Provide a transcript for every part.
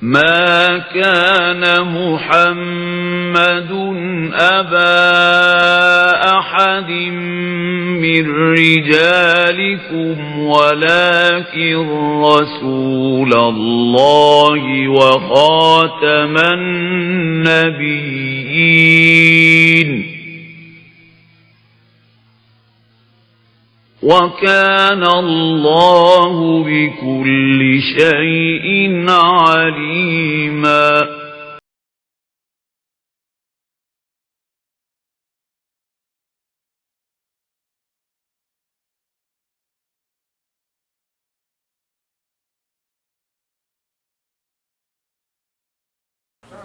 ما كان محمد أبا أحد من رجالكم ولكن رسول الله وخاتم النبيين وَكَانَ اللَّهُ بِكُلِّ شَيْءٍ عَلِيمًا۔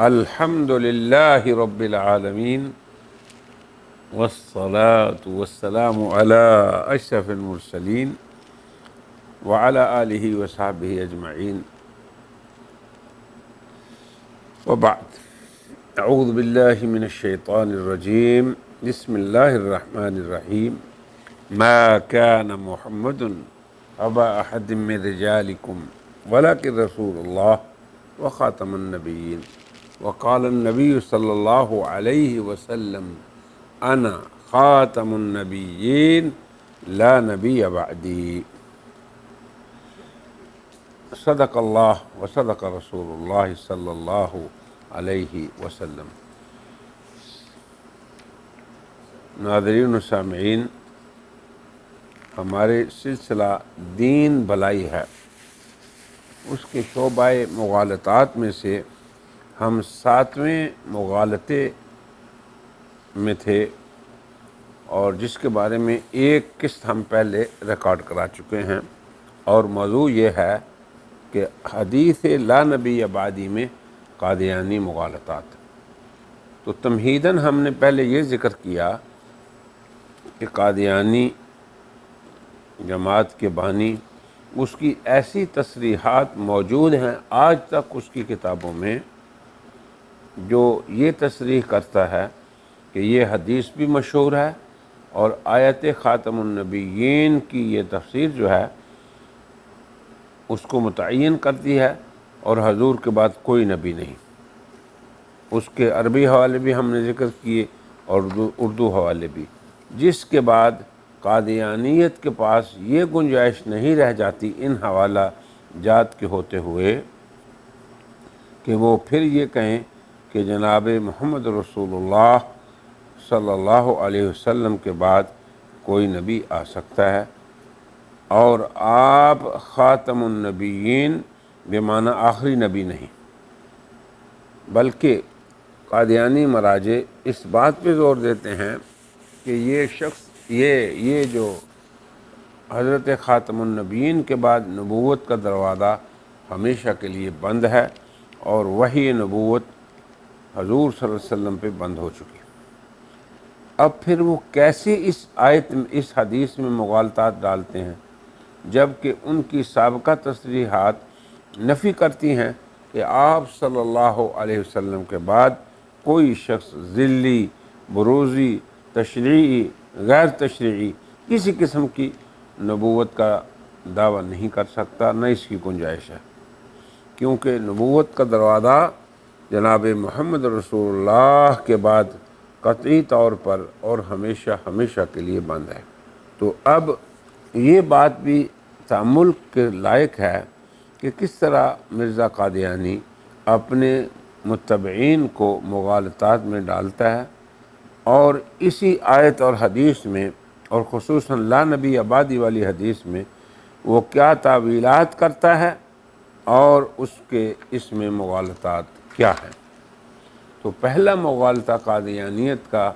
الحمد للہ رب العالمین والصلاة والسلام علی اشرف المرسلین وعلی آلہ وصحبہ اجمعین وبعد، اعوذ باللہ من الشیطان الرجیم، بسم اللہ الرحمن الرحیم۔ ما كان محمد ابا احد من رجالکم ولکن رسول اللہ وخاتم النبیین وقال النبی صلی اللہ علیہ وسلم انا خاتم النبیین لا نبی بعدی۔ صدق اللہ وصدق رسول اللہ صلی اللہ علیہ وسلم۔ ناظرین و سامعین، ہمارے سلسلہ دین بھلائی ہے، اس کے شعبہ مغالطات میں سے ہم 7ویں مغالطے میں تھے، اور جس کے بارے میں ایک قسط ہم پہلے ریکارڈ کرا چکے ہیں، اور موضوع یہ ہے کہ حدیث لا نبی بعدی میں قادیانی مغالطات۔ تو تمہیداً ہم نے پہلے یہ ذکر کیا کہ قادیانی جماعت کے بانی، اس کی ایسی تصریحات موجود ہیں آج تک اس کی کتابوں میں، جو یہ تصریح کرتا ہے کہ یہ حدیث بھی مشہور ہے، اور آیت خاتم النبیین کی یہ تفسیر جو ہے اس کو متعین کرتی ہے، اور حضور کے بعد کوئی نبی نہیں۔ اس کے عربی حوالے بھی ہم نے ذکر کیے اور اردو حوالے بھی، جس کے بعد قادیانیت کے پاس یہ گنجائش نہیں رہ جاتی ان حوالہ جات کے ہوتے ہوئے کہ وہ پھر یہ کہیں کہ جناب محمد رسول اللہ صلی اللہ علیہ وسلم کے بعد کوئی نبی آ سکتا ہے، اور آپ خاتم النبیین بمعنی آخری نبی نہیں، بلکہ قادیانی مراجع اس بات پہ زور دیتے ہیں کہ یہ شخص یہ جو حضرت خاتم النبیین کے بعد نبوت کا دروازہ ہمیشہ کے لیے بند ہے، اور وحی نبوت حضور صلی اللہ علیہ وسلم پہ بند ہو چکی۔ اب پھر وہ کیسے اس حدیث میں مغالطات ڈالتے ہیں، جب کہ ان کی سابقہ تصریحات نفی کرتی ہیں کہ آپ صلی اللہ علیہ وسلم کے بعد کوئی شخص ذلی، بروزی، تشریعی، غیر تشریعی کسی قسم کی نبوت کا دعویٰ نہیں کر سکتا، نہ اس کی گنجائش ہے، کیونکہ نبوت کا دروازہ جناب محمد رسول اللہ کے بعد قطعی طور پر اور ہمیشہ ہمیشہ کے لیے بند ہے۔ تو اب یہ بات بھی تأمل کے لائق ہے کہ کس طرح مرزا قادیانی اپنے متبعین کو مغالطات میں ڈالتا ہے، اور اسی آیت اور حدیث میں، اور خصوصاً لا نبی بعدی والی حدیث میں وہ کیا تعویلات کرتا ہے، اور اس میں مغالطات کیا ہیں۔ تو پہلا مغالطہ قادیانیت کا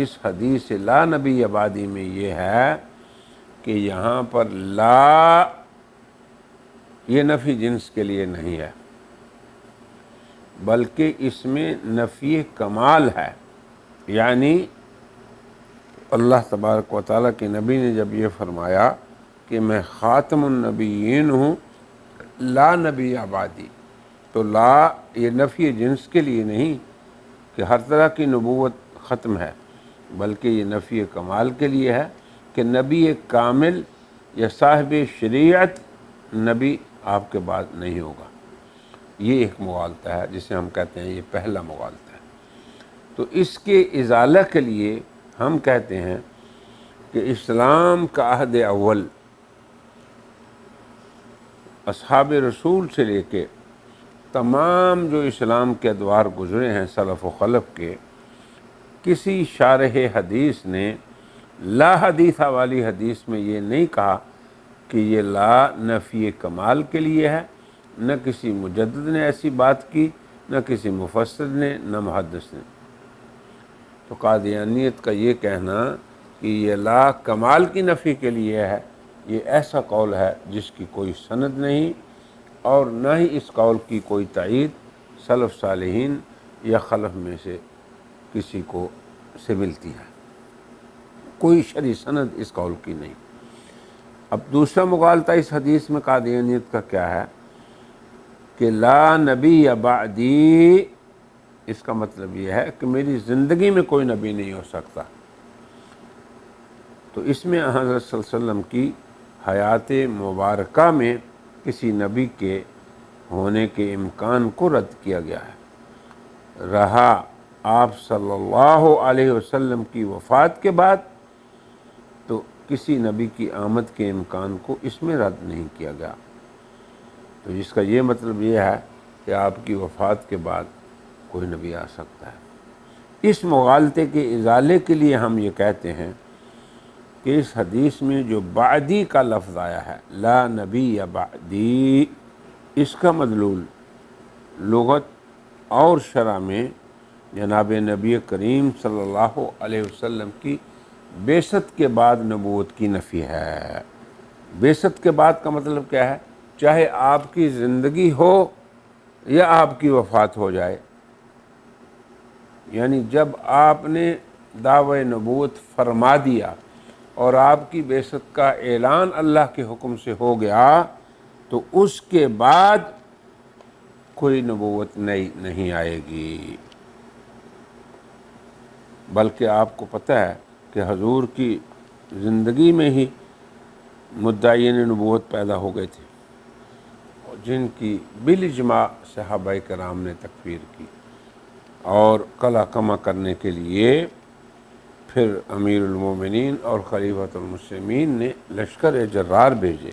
اس حدیث لا نبی بعدی میں یہ ہے کہ یہاں پر لا یہ نفی جنس کے لیے نہیں ہے، بلکہ اس میں نفی کمال ہے، یعنی اللہ تبارک و تعالیٰ کے نبی نے جب یہ فرمایا کہ میں خاتم النبیین ہوں لا نبی بعدی، تو لا یہ نفی جنس کے لیے نہیں کہ ہر طرح کی نبوت ختم ہے، بلکہ یہ نفی کمال کے لیے ہے کہ نبی کامل یا صاحب شریعت نبی آپ کے بعد نہیں ہوگا۔ یہ ایک مغالطہ ہے جسے ہم کہتے ہیں یہ پہلا مغالطہ ہے۔ تو اس کے ازالہ کے لیے ہم کہتے ہیں کہ اسلام کا عہد اول اصحاب رسول سے لے کے تمام جو اسلام کے ادوار گزرے ہیں سلف و خلف کے، کسی شارح حدیث نے لا حدیثہ والی حدیث میں یہ نہیں کہا کہ یہ لا نفی کمال کے لیے ہے، نہ کسی مجدد نے ایسی بات کی، نہ کسی مفسر نے، نہ محدث نے۔ تو قادیانیت کا یہ کہنا کہ یہ لا کمال کی نفی کے لیے ہے، یہ ایسا قول ہے جس کی کوئی سند نہیں، اور نہ ہی اس قول کی کوئی تائید سلف صالحین یا خلف میں سے کسی کو سے ملتی ہے، کوئی شرعی سند اس قول کی نہیں۔ اب دوسرا مغالطہ اس حدیث میں قادیانیت کا کیا ہے کہ لا نبی بعدی، اس کا مطلب یہ ہے کہ میری زندگی میں کوئی نبی نہیں ہو سکتا۔ تو اس میں حضرت صلی اللہ علیہ وسلم کی حیات مبارکہ میں کسی نبی کے ہونے کے امکان کو رد کیا گیا ہے۔ رہا آپ صلی اللہ علیہ وسلم کی وفات کے بعد تو کسی نبی کی آمد کے امکان کو اس میں رد نہیں کیا گیا۔ تو جس کا یہ مطلب یہ ہے کہ آپ کی وفات کے بعد کوئی نبی آ سکتا ہے۔ اس مغالطے کے ازالے کے لیے ہم یہ کہتے ہیں کہ اس حدیث میں جو بعدی کا لفظ آیا ہے، لا نبی یا بعدی، اس کا مدلول لغت اور شرع میں جناب نبی کریم صلی اللہ علیہ وسلم کی بعثت کے بعد نبوت کی نفی ہے۔ بعثت کے بعد کا مطلب کیا ہے؟ چاہے آپ کی زندگی ہو یا آپ کی وفات ہو جائے، یعنی جب آپ نے دعوی نبوت فرما دیا اور آپ کی بعثت کا اعلان اللہ کے حکم سے ہو گیا تو اس کے بعد کوئی نبوت نہیں آئے گی، بلکہ آپ کو پتہ ہے کہ حضور کی زندگی میں ہی مدعین نبوت پیدا ہو گئے تھے، جن کی بالاجماع صحابہ کرام نے تکفیر کی، اور قلع کما کرنے کے لیے پھر امیر المومنین اور خلیفۃ المسلمین نے لشکر جرار بھیجے۔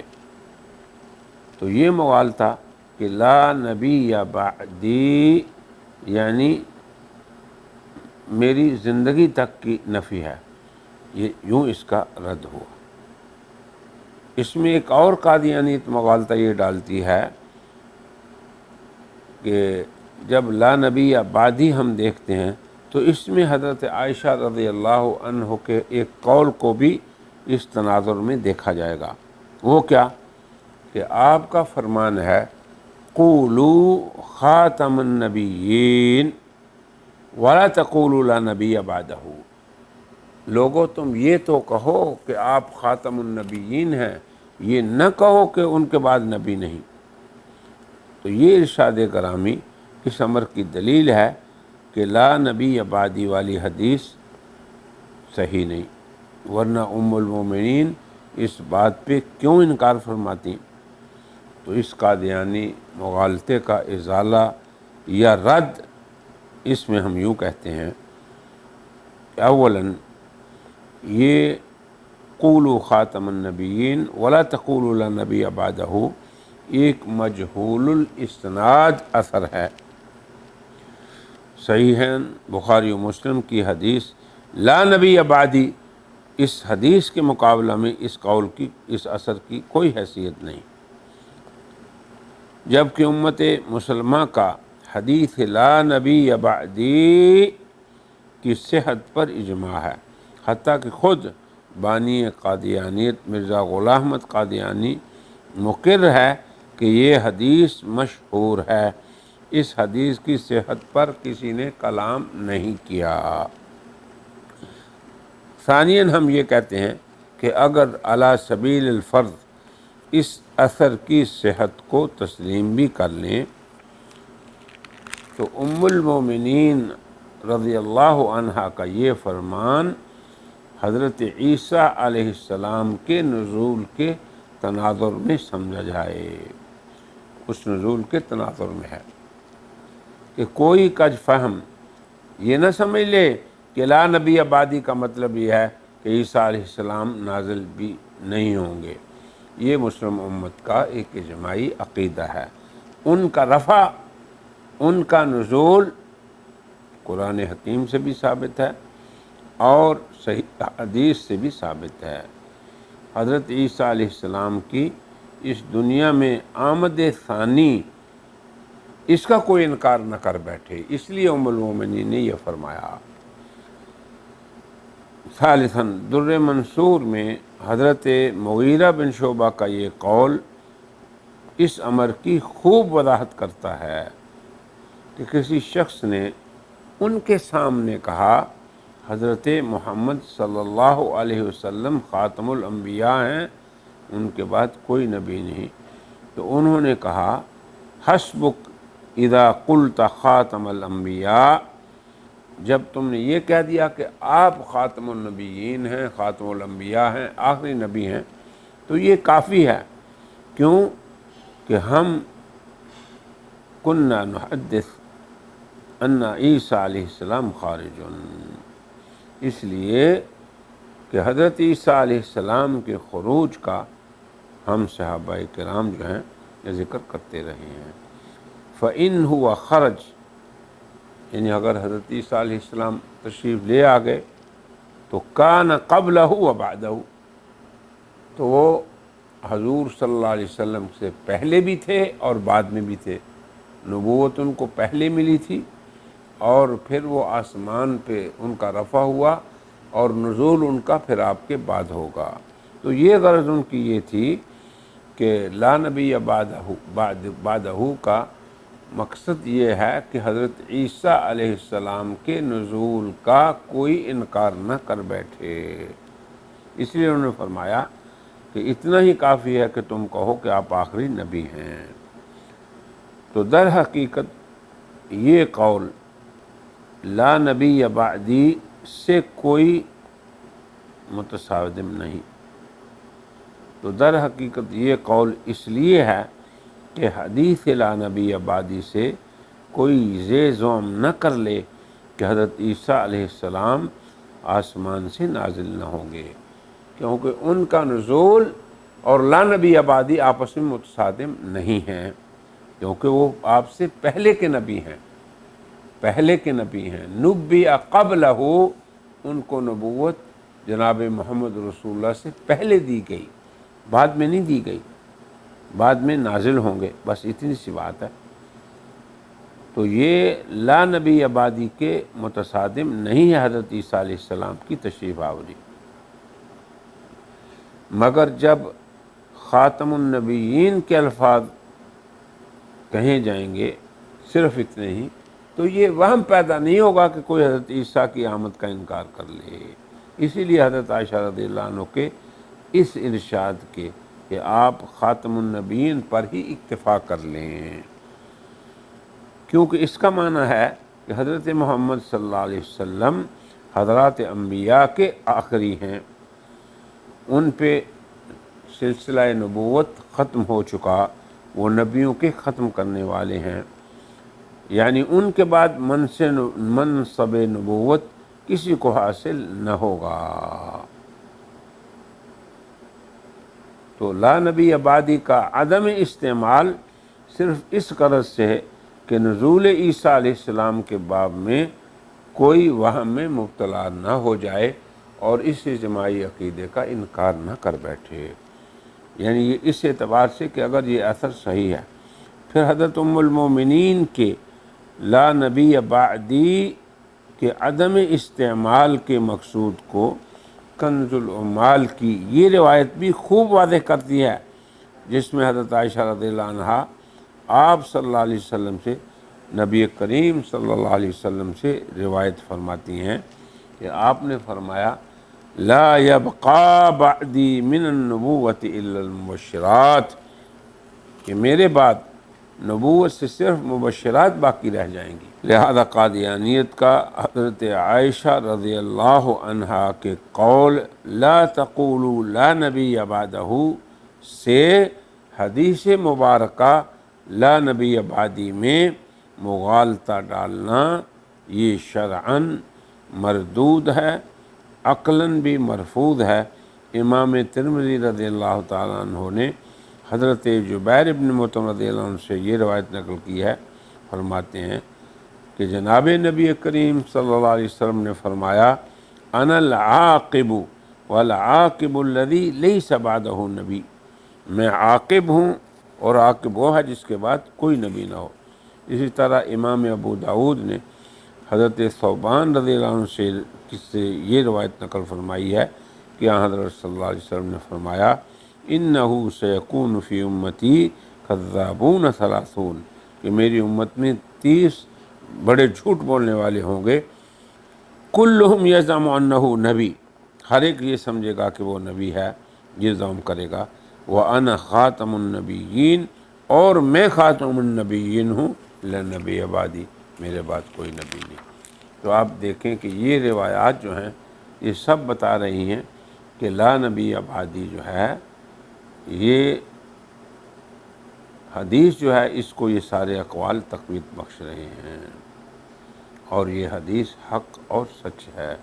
تو یہ مغالطہ کہ لا نبی یا بعدی یعنی میری زندگی تک کی نفی ہے، یہ یوں اس کا رد ہوا۔ اس میں ایک اور قادیانیت مغالطہ یہ ڈالتی ہے کہ جب لا نبی یا بعدی ہم دیکھتے ہیں تو اس میں حضرت عائشہ رضی اللہ عنہ کے ایک قول کو بھی اس تناظر میں دیکھا جائے گا۔ وہ کیا کہ آپ کا فرمان ہے قولوا خاتم النبیین ولا تقولوا لا نبی بعدہ، لوگو تم یہ تو کہو کہ آپ خاتم النبیین ہیں، یہ نہ کہو کہ ان کے بعد نبی نہیں۔ تو یہ ارشاد گرامی اس امر کی دلیل ہے کہ لا نبی بعدی والی حدیث صحیح نہیں، ورنہ ام المومنین اس بات پہ کیوں انکار فرماتی؟ تو اس قادیانی مغالطے کا ازالہ یا رد اس میں ہم یوں کہتے ہیں کہ اولاً یہ قولوا خاتم النبیین ولا تقولوا لا نبی بعدہ ایک مجہول الاستناد اثر ہے۔ صحیحین بخاری و مسلم کی حدیث لا نبی بعدی، اس حدیث کے مقابلہ میں اس قول کی، اس اثر کی کوئی حیثیت نہیں، جبکہ امت مسلمہ کا حدیث لا نبی بعدی کی صحت پر اجماع ہے، حتیٰ کہ خود بانی قادیانیت مرزا غلام احمد قادیانی مقر ہے کہ یہ حدیث مشہور ہے، اس حدیث کی صحت پر کسی نے کلام نہیں کیا۔ ثانیاً ہم یہ کہتے ہیں کہ اگر علی سبیل الفرض اس اثر کی صحت کو تسلیم بھی کر لیں تو ام المومنین رضی اللہ عنہا کا یہ فرمان حضرت عیسیٰ علیہ السلام کے نزول کے تناظر میں سمجھا جائے، اس نزول کے تناظر میں ہے۔ کہ کوئی کج فہم یہ نہ سمجھ لے کہ لا نبی آبادی کا مطلب یہ ہے کہ عیسیٰ علیہ السلام نازل بھی نہیں ہوں گے۔ یہ مسلم امت کا ایک اجماعی عقیدہ ہے۔ ان کا رفع، ان کا نزول قرآن حکیم سے بھی ثابت ہے اور صحیح حدیث سے بھی ثابت ہے۔ حضرت عیسیٰ علیہ السلام کی اس دنیا میں آمد ثانی، اس کا کوئی انکار نہ کر بیٹھے، اس لیے ام المومنین نے یہ فرمایا۔ ثالثاً در منصور میں حضرت مغیرہ بن شعبہ کا یہ قول اس امر کی خوب وضاحت کرتا ہے کہ کسی شخص نے ان کے سامنے کہا حضرت محمد صلی اللہ علیہ وسلم خاتم الانبیاء ہیں، ان کے بعد کوئی نبی نہیں، تو انہوں نے کہا حسبک اذا قلت خاتم الانبیاء، جب تم نے یہ کہہ دیا کہ آپ خاتم النبیین ہیں، خاتم الانبیاء ہیں، آخری نبی ہیں، تو یہ کافی ہے۔ کیوں کہ ہم کننا نحدث ان عیسیٰ علیہ السلام خارج، اس لیے کہ حضرت عیسیٰ علیہ السلام کے خروج کا ہم صحابہ کرام جو ہیں یہ ذکر کرتے رہے ہیں۔ فَإِنْ هُوَ خرج، یعنی اگر حضرت عیسیٰ علیہ السلام تشریف لے آ گئے تو کان قبلہ و بعدہ، تو وہ حضور صلی اللہ علیہ وسلم سے پہلے بھی تھے اور بعد میں بھی تھے۔ نبوت ان کو پہلے ملی تھی اور پھر وہ آسمان پہ ان کا رفع ہوا اور نزول ان کا پھر آپ کے بعد ہوگا۔ تو یہ غرض ان کی یہ تھی کہ لا نبی بعدہ کا مقصد یہ ہے کہ حضرت عیسیٰ علیہ السلام کے نزول کا کوئی انکار نہ کر بیٹھے، اس لیے انہوں نے فرمایا کہ اتنا ہی کافی ہے کہ تم کہو کہ آپ آخری نبی ہیں۔ تو در حقیقت یہ قول لا نبی بعدی سے کوئی متصادم نہیں، تو در حقیقت یہ قول اس لیے ہے کہ حدیث لا نبی بعدی سے کوئی زے زوم نہ کر لے کہ حضرت عیسیٰ علیہ السلام آسمان سے نازل نہ ہوں گے، کیونکہ ان کا نزول اور لا نبی بعدی آپس میں متصادم نہیں ہیں، کیونکہ وہ آپ سے پہلے کے نبی ہیں، پہلے کے نبی ہیں۔ نبی قبلہ، ان کو نبوت جناب محمد رسول اللہ سے پہلے دی گئی، بعد میں نہیں دی گئی، بعد میں نازل ہوں گے، بس اتنی سی بات ہے۔ تو یہ لا نبی بعدی کے متصادم نہیں ہے حضرت عیسیٰ علیہ السلام کی تشریف آوری، مگر جب خاتم النبیین کے الفاظ کہیں جائیں گے صرف اتنے ہی، تو یہ وہم پیدا نہیں ہوگا کہ کوئی حضرت عیسیٰ کی آمد کا انکار کر لے۔ اسی لیے حضرت عائشہ رضی اللہ عنہ کے اس ارشاد کے کہ آپ خاتم النبیین پر ہی اکتفا کر لیں، کیونکہ اس کا معنی ہے کہ حضرت محمد صلی اللہ علیہ وسلم حضرات انبیاء کے آخری ہیں، ان پہ سلسلہ نبوت ختم ہو چکا، وہ نبیوں کے ختم کرنے والے ہیں، یعنی ان کے بعد منصب نبوت کسی کو حاصل نہ ہوگا۔ تو لا نبی بعدی کا عدم استعمال صرف اس غرض سے ہے کہ نزول عیسیٰ علیہ السلام کے باب میں کوئی وہم میں مبتلا نہ ہو جائے اور اس اجماعی عقیدے کا انکار نہ کر بیٹھے، یعنی یہ اس اعتبار سے کہ اگر یہ اثر صحیح ہے، پھر حضرت ام المومنین کے لا نبی بعدی کے عدم استعمال کے مقصود کو کنز العمال کی یہ روایت بھی خوب واضح کرتی ہے، جس میں حضرت عائشہ رضی اللہ عنہا آپ صلی اللہ علیہ وسلم سے، نبی کریم صلی اللہ علیہ وسلم سے روایت فرماتی ہیں کہ آپ نے فرمایا لا یبقى بعدی من النبوۃ الا المبشرات، کہ میرے بعد نبوت سے صرف مبشرات باقی رہ جائیں گی۔ لہذا قادیانیت کا حضرت عائشہ رضی اللہ عنہا کے قول لا تقولوا لا نبی بعدہ سے حدیث مبارکہ لا نبی بعدی میں مغالطہ ڈالنا یہ شرعن مردود ہے، عقلاً بھی مرفوض ہے۔ امام ترمذی رضی اللہ تعالیٰ عنہ نے حضرت جبیر ابن مطعم رضی اللہ عنہ سے یہ روایت نقل کی ہے، فرماتے ہیں کہ جناب نبی کریم صلی اللہ علیہ وسلم نے فرمایا انا العاقب والعاقب الذی لیس بعدہ نبی، میں عاقب ہوں اور عاقب وہ ہے جس کے بعد کوئی نبی نہ ہو۔ اسی طرح امام ابو داود نے حضرت ثوبان رضی اللہ عنہ سے یہ روایت نقل فرمائی ہے کہ حضرت صلی اللہ علیہ وسلم نے فرمایا انہ سیکون فی امتی کذابون ثلاثون، کہ میری امت میں 30 بڑے جھوٹ بولنے والے ہوں گے، کلہم یزعم انہ نبی، ہر ایک یہ سمجھے گا کہ وہ نبی ہے، یہ زعم کرے گا، وَأَنَا خاتم النبیین، اور میں خاتم النبیین ہوں، لا نبی بعدی، میرے بعد کوئی نبی نہیں۔ تو آپ دیکھیں کہ یہ روایات جو ہیں یہ سب بتا رہی ہیں کہ لا نبی بعدی جو ہے، یہ حدیث جو ہے اس کو یہ سارے اقوال تقویت بخش رہے ہیں، اور یہ حدیث حق اور سچ ہے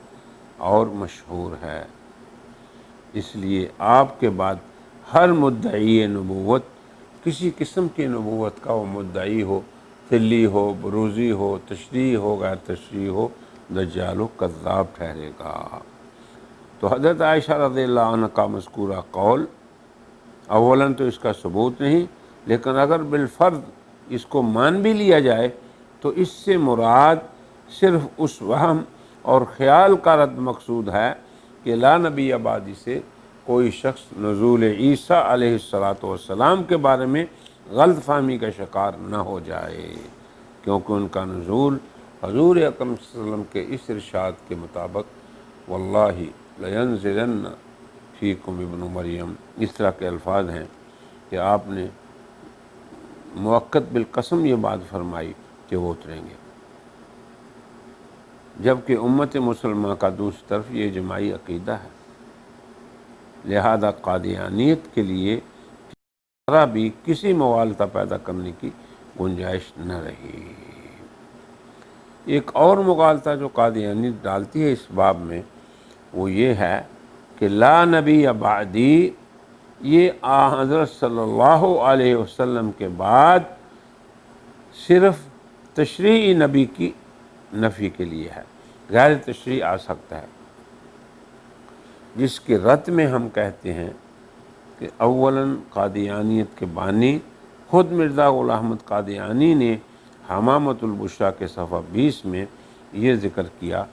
اور مشہور ہے۔ اس لیے آپ کے بعد ہر مدعی نبوت، کسی قسم کی نبوت کا وہ مدعی ہو، تلی ہو، بروزی ہو، تشریح ہو، غیر تشریح ہو، دجال و کذاب ٹھہرے گا۔ تو حضرت عائشہ رضی اللہ عنہ کا مذکورہ قول اولاً تو اس کا ثبوت نہیں، لیکن اگر بالفرض اس کو مان بھی لیا جائے تو اس سے مراد صرف اس وہم اور خیال کا رد مقصود ہے کہ لا نبی بعدی سے کوئی شخص نزول عیسیٰ علیہ السلام کے بارے میں غلط فہمی کا شکار نہ ہو جائے، کیونکہ ان کا نزول حضور اکرم صلی اللہ علیہ وسلم کے اس ارشاد کے مطابق واللہ لینزلن فیکم ابن مریم، اس طرح کے الفاظ ہیں کہ آپ نے موقت بالقسم یہ بات فرمائی کہ وہ اتریں گے، جبکہ امت مسلمہ کا دوسری طرف یہ جماعی عقیدہ ہے، لہذا قادیانیت کے لیے ذرا بھی کسی مغالطہ پیدا کرنے کی گنجائش نہ رہی۔ ایک اور مغالطہ جو قادیانیت ڈالتی ہے اس باب میں وہ یہ ہے کہ لا نبی بعدی یہ حضرت صلی اللہ علیہ وسلم کے بعد صرف تشریعی نبی کی نفی کے لیے ہے، غیر تشریعی آ سکتا ہے، جس کے رد میں ہم کہتے ہیں کہ اولاً قادیانیت کے بانی خود مرزا غلام احمد قادیانی نے حمامۃ البشریٰ کے صفحہ 20 میں یہ ذکر کیا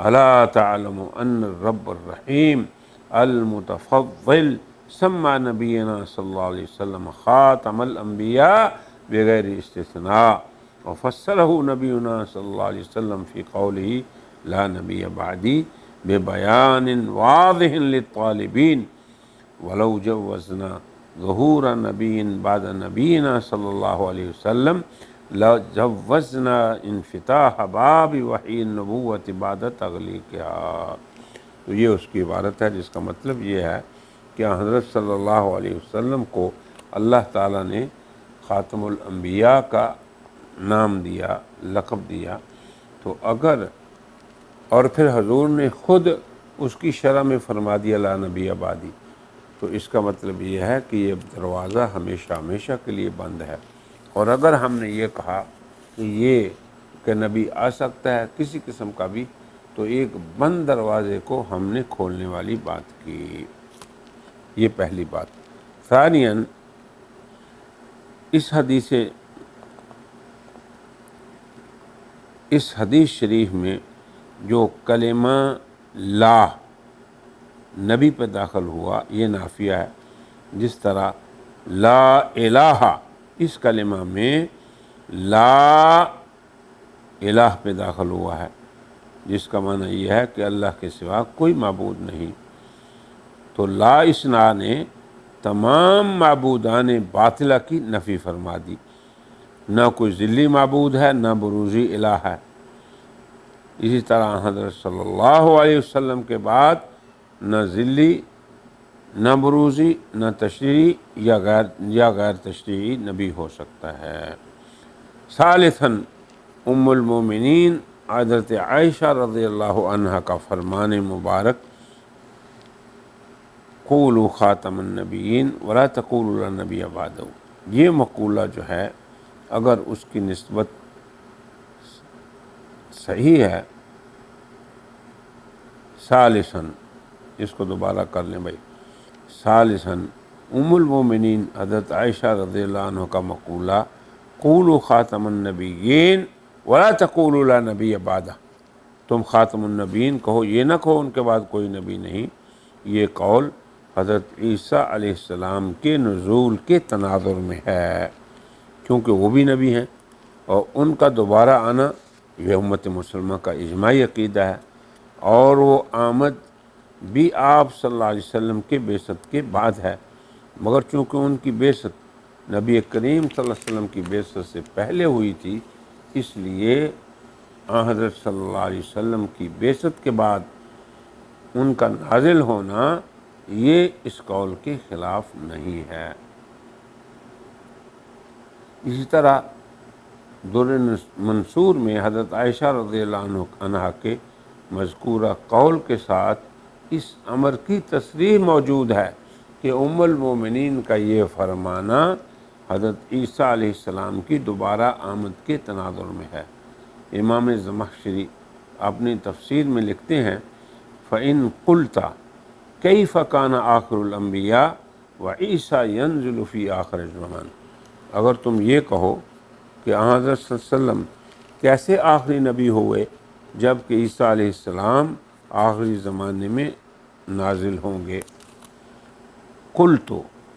الا تعلم ان الرب الرحیم المتفضل سمى نبینا صلی اللہ علیہ وسلم خاتم الانبیاء بغیر استثناء وفسرہ نبینا صلی اللہ علیہ وسلم فی قولہ لا نبی بعدی ببیان واضح للطالبین ولو جوزنا ظہور نبی بعد نبینا صلی اللہ علیہ وسلم لجوزنا انفتاح باب وحی النبوت بعد تغلیقها۔ تو یہ اس کی عبارت ہے، جس کا مطلب یہ ہے کہ حضرت صلی اللہ علیہ وسلم کو اللہ تعالیٰ نے خاتم الانبیاء کا نام دیا، لقب دیا، تو اگر اور پھر حضور نے خود اس کی شرح میں فرما دیا لا نبی بعدی، تو اس کا مطلب یہ ہے کہ یہ دروازہ ہمیشہ ہمیشہ کے لیے بند ہے۔ اور اگر ہم نے یہ کہا کہ نبی آ سکتا ہے کسی قسم کا بھی، تو ایک بند دروازے کو ہم نے کھولنے والی بات کی۔ یہ پہلی بات۔ ثانیاً اس حدیث شریف میں جو کلمہ لا نبی پہ داخل ہوا یہ نافیہ ہے، جس طرح لا الہ اس کلمہ میں لا الہ پہ داخل ہوا ہے، جس کا معنی یہ ہے کہ اللہ کے سوا کوئی معبود نہیں۔ تو لا اسنا نے تمام معبودان باطلہ کی نفی فرما دی، نہ کوئی ذلی معبود ہے، نہ بروزی الہ ہے۔ اسی طرح حضرت صلی اللہ علیہ وسلم کے بعد نہ ذلی، نہ بروزی، نہ تشریعی یا غیر تشریعی نبی ہو سکتا ہے۔ ثالثاً ام المومنین حضرت عائشہ رضی اللہ عنہ کا فرمان مبارک قولوا خاتم النبیین ولا تقولوا لا نبی بعدہ، یہ مقولہ جو ہے اگر اس کی نسبت صحیح ہے، ثالثاً، اس کو دوبارہ کر لیں بھائی، ثالثاً ام المومنین حضرت عائشہ رضی اللہ عنہ کا مقولہ قولوا خاتم النبیین ولا تقولوا لا نبی بعدہ، تم خاتم النبیین کہو، یہ نہ کہو ان کے بعد کوئی نبی نہیں، یہ قول حضرت عیسیٰ علیہ السلام کے نزول کے تناظر میں ہے، کیونکہ وہ بھی نبی ہیں اور ان کا دوبارہ آنا یہ امت مسلمہ کا اجماعی عقیدہ ہے، اور وہ آمد بھی آپ صلی اللہ علیہ وسلم کے بعثت کے بعد ہے، مگر چونکہ ان کی بعثت نبی کریم صلی اللہ علیہ وسلم کی بعثت سے پہلے ہوئی تھی، اس لیے حضرت صلی اللہ علیہ وسلم کی بعثت کے بعد ان کا نازل ہونا یہ اس قول کے خلاف نہیں ہے۔ اسی طرح در منصور میں حضرت عائشہ رضی اللہ عنہ کے مذکورہ قول کے ساتھ اس امر کی تصریح موجود ہے کہ ام المومنین کا یہ فرمانا حضرت عیسیٰ علیہ السلام کی دوبارہ آمد کے تناظر میں ہے۔ امام زمخشری اپنی تفسیر میں لکھتے ہیں فَإِن قُلْتَ كَيْفَ كَانَ آخر الانبیاء وعیسیٰ ينزل فی آخر الزمان، اگر تم یہ کہو کہ حضرت صلی اللہ علیہ وسلم کیسے آخری نبی ہوئے جب کہ عیسیٰ علیہ السلام آخری زمانے میں نازل ہوں گے، قلت،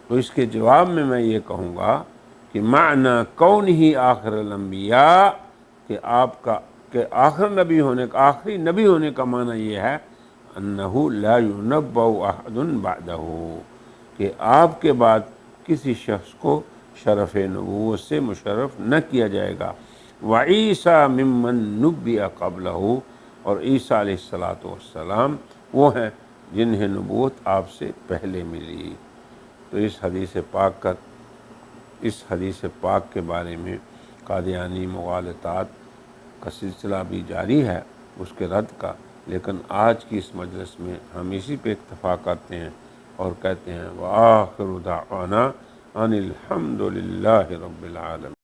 تو اس کے جواب میں یہ کہوں گا کہ معنی کونہ آخر الانبیاء، کہ آخر نبی ہونے کا، آخری نبی ہونے کا معنی یہ ہے انہ لا ینبأ احد بعدہ، کہ آپ کے بعد کسی شخص کو شرف نبوت سے مشرف نہ کیا جائے گا، وعیسیٰ ممن نبئ قبلہ، اور عیسیٰ علیہ السلام وہ ہیں جنہیں نبوت آپ سے پہلے ملی۔ تو اس حدیث پاک کے بارے میں قادیانی مغالطات کا سلسلہ بھی جاری ہے، اس کے رد کا، لیکن آج کی اس مجلس میں ہم اسی پہ اکتفا کرتے ہیں اور کہتے ہیں وآخر دعوانا ان الحمد للہ رب العالمین۔